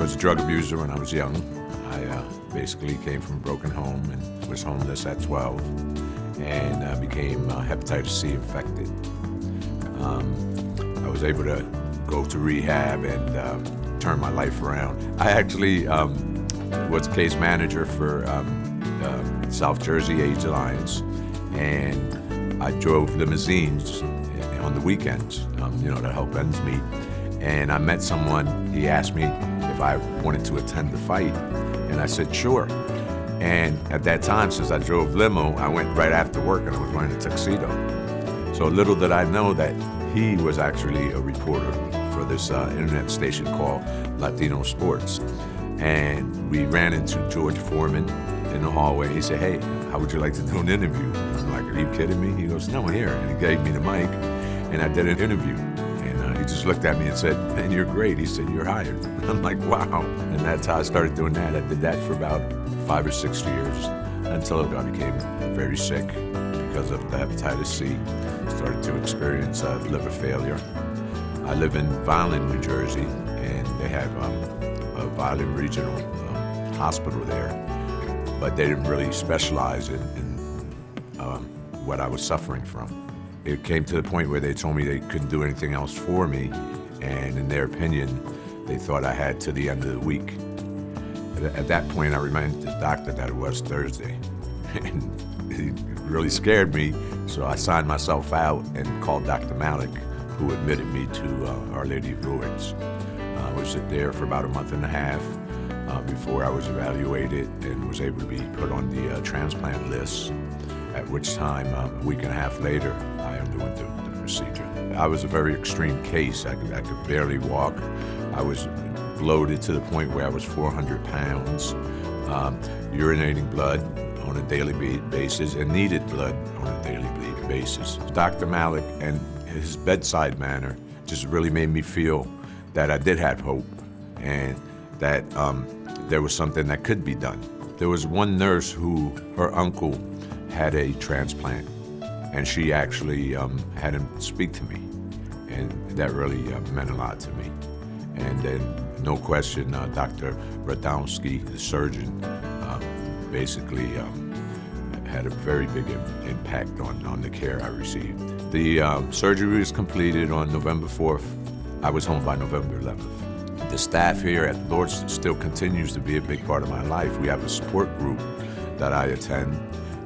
was a drug abuser when I was young. I basically came from a broken home and was homeless at 12 and became hepatitis C infected. I was able to go to rehab and turn my life around. I actually was case manager for South Jersey AIDS Alliance, and I drove limousines on the weekends, to help ends meet. And I met someone, he asked me if I wanted to attend the fight, and I said, sure. And at that time, since I drove limo, I went right after work and I was wearing a tuxedo. So little did I know that he was actually a reporter for this internet station called Latino Sports. And we ran into George Foreman in the hallway. He said, hey, how would you like to do an interview? I'm like, are you kidding me? He goes, no, here. And he gave me the mic, and I did an interview. And he just looked at me and said, man, you're great. He said, you're hired. I'm like, wow. And that's how I started doing that. I did that for about 5 or 6 years until I became very sick because of the hepatitis C. Started to experience liver failure. I live in Vineland, New Jersey, and they have a Vineland Regional hospital there, but they didn't really specialize in what I was suffering from. It came to the point where they told me they couldn't do anything else for me, and in their opinion, they thought I had to the end of the week. At that point, I reminded the doctor that it was Thursday, and he really scared me, so I signed myself out and called Dr. Malik, who admitted me to Our Lady of Lourdes. I was there for about a month and a half before I was evaluated and was able to be put on the transplant list, at which time, a week and a half later, I underwent the procedure. I was a very extreme case. I could barely walk. I was bloated to the point where I was 400 pounds, urinating blood on a daily basis and needed blood on a daily basis. Dr. Malik and his bedside manner just really made me feel that I did have hope and that there was something that could be done. There was one nurse who, her uncle had a transplant, and she actually had him speak to me, and that really meant a lot to me. And then, no question, Dr. Radomski, the surgeon, basically had a very big impact on the care I received. The surgery was completed on November 4th. I was home by November 11th. The staff here at Lourdes still continues to be a big part of my life. We have a support group that I attend,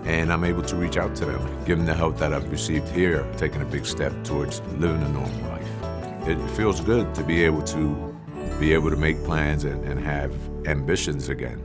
and I'm able to reach out to them. Given the help that I've received here, taking a big step towards living a normal life. It feels good to be able to make plans and have ambitions again.